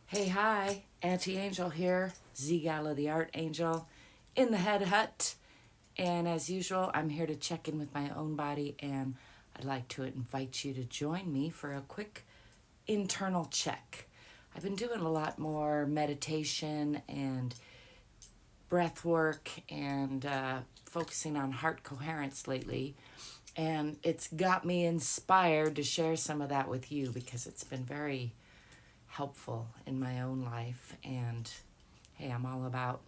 Hey, hi, Auntie Angel here, ZGALA the Art Angel in the Head Hutt. And as usual, I'm here to check in with my own body, and I'd like to invite you to join me for a quick internal check. I've been doing a lot more meditation and breath work and focusing on heart coherence lately. And it's got me inspired to share some of that with you because it's been very helpful in my own life. And hey, I'm all about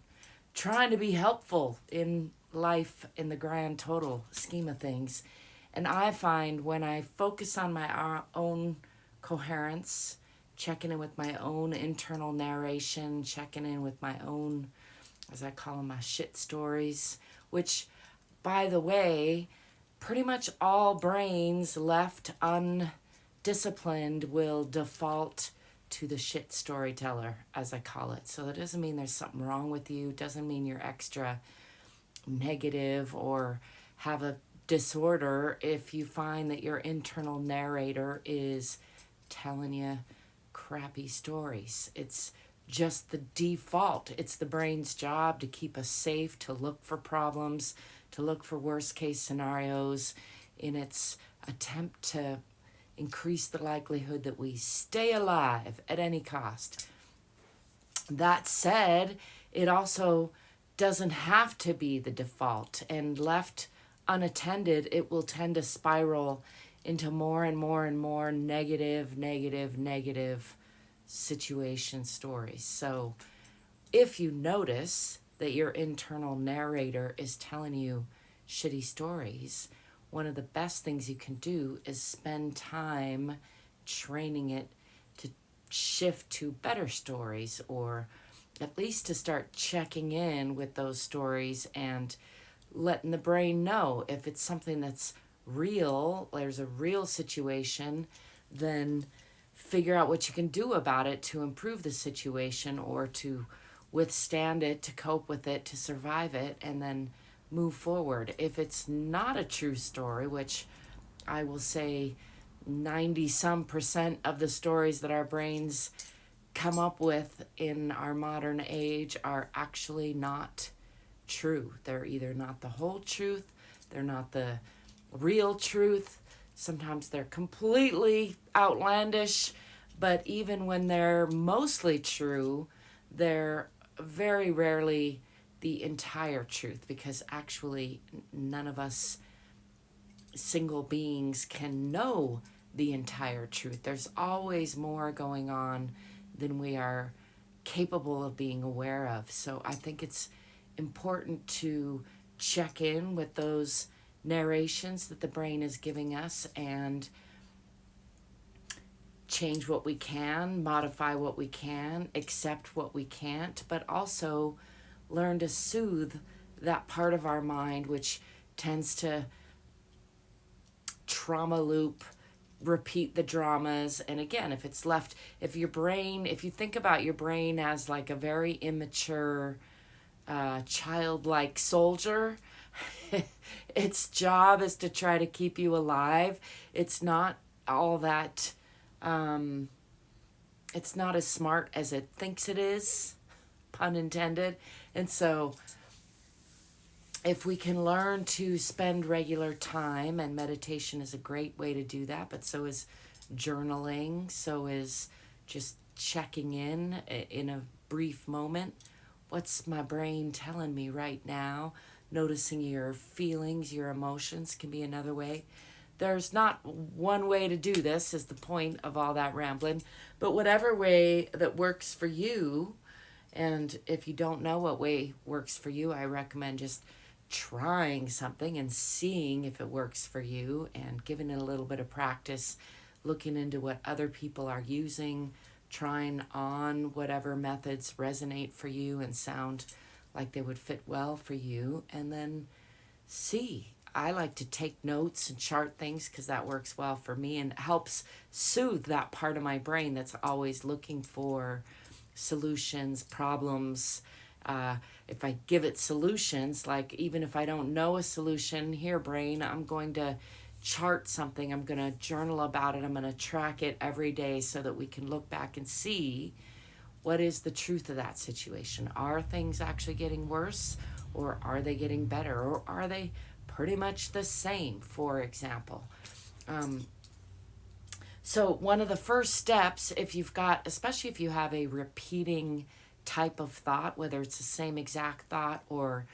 trying to be helpful in life in the grand total scheme of things. And I find when I focus on my own coherence, checking in with my own internal narration, checking in with my own, as I call them, my shit stories, which, by the way, pretty much all brains left undisciplined will default to the shit storyteller, as I call it. So that doesn't mean there's something wrong with you, doesn't mean you're extra negative or have a disorder if you find that your internal narrator is telling you crappy stories. It's just the default. It's the brain's job to keep us safe, to look for problems, to look for worst case scenarios in its attempt to increase the likelihood that we stay alive at any cost. That said, it also doesn't have to be the default, and left unattended, it will tend to spiral into more and more and more negative situation stories. So if you notice that your internal narrator is telling you shitty stories, one of the best things you can do is spend time training it to shift to better stories, or at least to start checking in with those stories and letting the brain know if it's something that's real, there's a real situation, then figure out what you can do about it to improve the situation or to withstand it, to cope with it, to survive it, and then move forward. If it's not a true story, which I will say 90% of the stories that our brains come up with in our modern age are actually not true. They're either not the whole truth, they're not the real truth. Sometimes they're completely outlandish, but even when they're mostly true, they're very rarely the entire truth, because actually none of us single beings can know the entire truth. There's always more going on than we are capable of being aware of. So I think it's important to check in with those narrations that the brain is giving us and change what we can, modify what we can, accept what we can't, but also learn to soothe that part of our mind which tends to trauma loop, repeat the dramas. And again, if it's left, if your brain, if you think about your brain as like a very immature, childlike soldier, its job is to try to keep you alive. It's not all that, it's not as smart as it thinks it is, pun intended. And so if we can learn to spend regular time, and meditation is a great way to do that, but so is journaling, so is just checking in a brief moment. What's my brain telling me right now? Noticing your feelings, your emotions can be another way. There's not one way to do this, is the point of all that rambling, but whatever way that works for you. And if you don't know what way works for you, I recommend just trying something and seeing if it works for you, and giving it a little bit of practice, looking into what other people are using, trying on whatever methods resonate for you and sound like they would fit well for you, and then see. I like to take notes and chart things because that works well for me and helps soothe that part of my brain that's always looking for solutions, problems. If I give it solutions, like even if I don't know a solution, here, brain, I'm going to chart something. I'm going to journal about it. I'm going to track it every day so that we can look back and see what is the truth of that situation? Are things actually getting worse, or are they getting better, or are they pretty much the same, for example? So one of the first steps, if you've got, especially if you have a repeating type of thought, whether it's the same exact thought or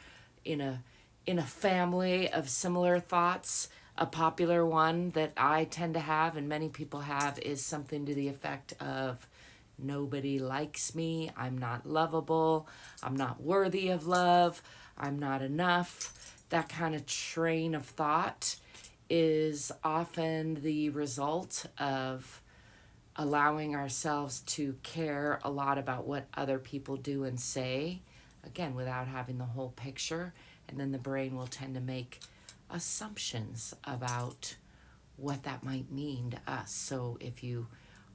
in a family of similar thoughts, a popular one that I tend to have and many people have is something to the effect of, nobody likes me, I'm not lovable, I'm not worthy of love, I'm not enough. That kind of train of thought is often the result of allowing ourselves to care a lot about what other people do and say, again, without having the whole picture. And then the brain will tend to make assumptions about what that might mean to us. So if you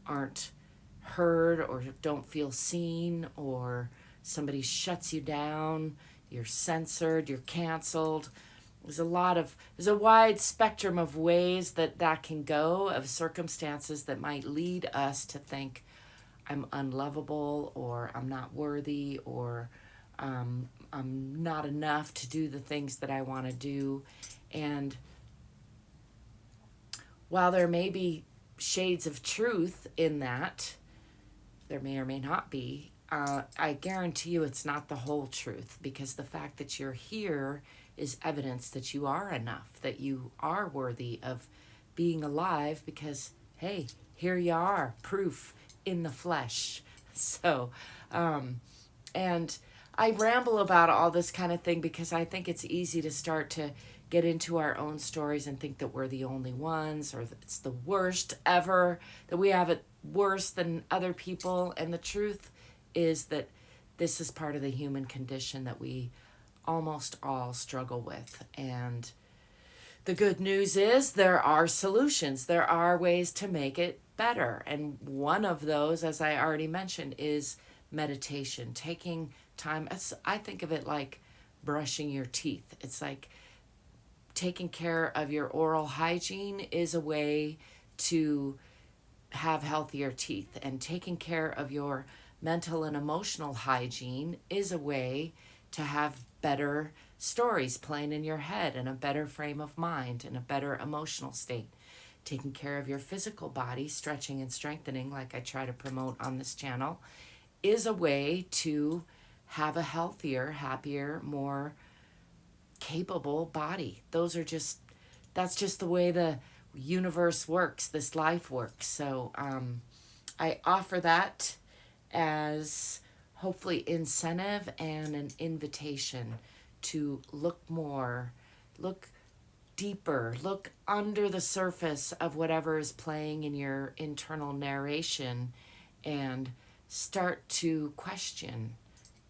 aren't heard or don't feel seen, or somebody shuts you down, you're censored, you're canceled, there's a wide spectrum of ways that can go, of circumstances that might lead us to think I'm unlovable, or I'm not worthy, or I'm not enough to do the things that I want to do. And while there may be shades of truth in that, there may or may not be, I guarantee you it's not the whole truth, because the fact that you're here is evidence that you are enough, that you are worthy of being alive, because, hey, here you are, proof in the flesh. So, and I ramble about all this kind of thing because I think it's easy to start to get into our own stories and think that we're the only ones, or that it's the worst ever, that we have it worse than other people. And the truth is that this is part of the human condition that we almost all struggle with. And the good news is there are solutions. There are ways to make it better. And one of those, as I already mentioned, is meditation. Taking time. I think of it like brushing your teeth. It's like taking care of your oral hygiene is a way to have healthier teeth. And taking care of your mental and emotional hygiene is a way to have better stories playing in your head, and a better frame of mind, and a better emotional state. Taking care of your physical body, stretching and strengthening, like I try to promote on this channel, is a way to have a healthier, happier, more capable body. That's just the way the universe works, this life works. So I offer that as hopefully incentive and an invitation to look more, look deeper, look under the surface of whatever is playing in your internal narration, and start to question,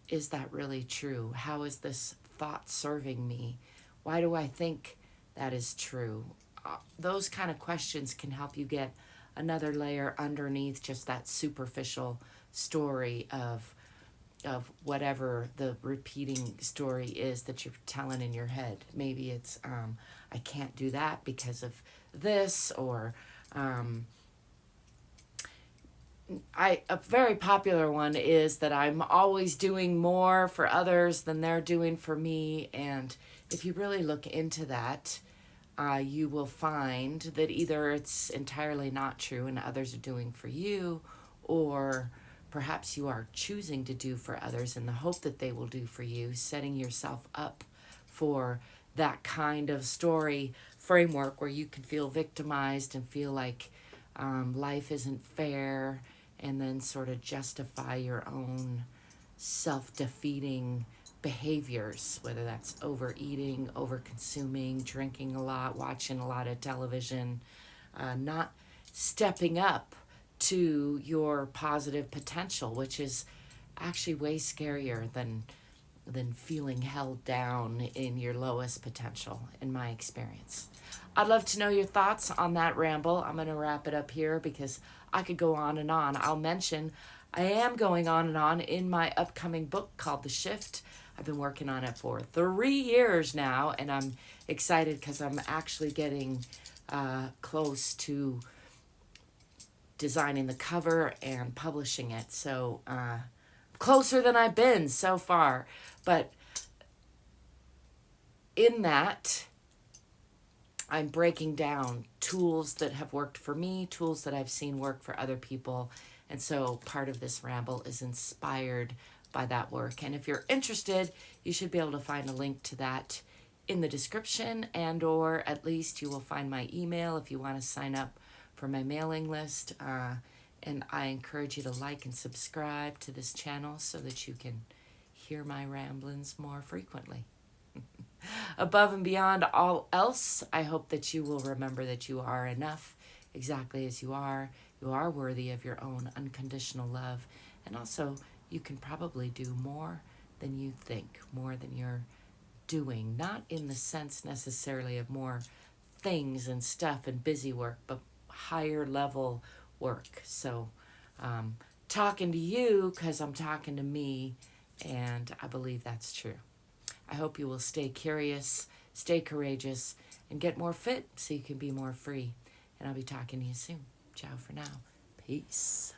is that really true? How is this thought serving me? Why do I think that is true? Those kind of questions can help you get another layer underneath just that superficial story of whatever the repeating story is that you're telling in your head. Maybe it's, I can't do that because of this, or a very popular one is that I'm always doing more for others than they're doing for me. And if you really look into that, you will find that either it's entirely not true and others are doing for you, or perhaps you are choosing to do for others in the hope that they will do for you, setting yourself up for that kind of story framework where you can feel victimized and feel like life isn't fair, and then sort of justify your own self-defeating behaviors, whether that's overeating, over-consuming, drinking a lot, watching a lot of television, not stepping up to your positive potential, which is actually way scarier than feeling held down in your lowest potential, in my experience. I'd love to know your thoughts on that ramble. I'm going to wrap it up here because I could go on and on. I'll mention I am going on and on in my upcoming book called The Shift. I've been working on it for 3 years now, and I'm excited because I'm actually getting close to designing the cover and publishing it. So closer than I've been so far. But in that, I'm breaking down tools that have worked for me, tools that I've seen work for other people. And so part of this ramble is inspired by that work. And if you're interested, you should be able to find a link to that in the description, and or at least you will find my email if you want to sign up for my mailing list. And I encourage you to like and subscribe to this channel so that you can hear my ramblings more frequently. Above and beyond all else, I hope that you will remember that you are enough exactly as you are. You are worthy of your own unconditional love. And also, you can probably do more than you think, more than you're doing. Not in the sense necessarily of more things and stuff and busy work, but higher level work. So, talking to you because I'm talking to me, and I believe that's true. I hope you will stay curious, stay courageous, and get more fit so you can be more free. And I'll be talking to you soon. Ciao for now. Peace.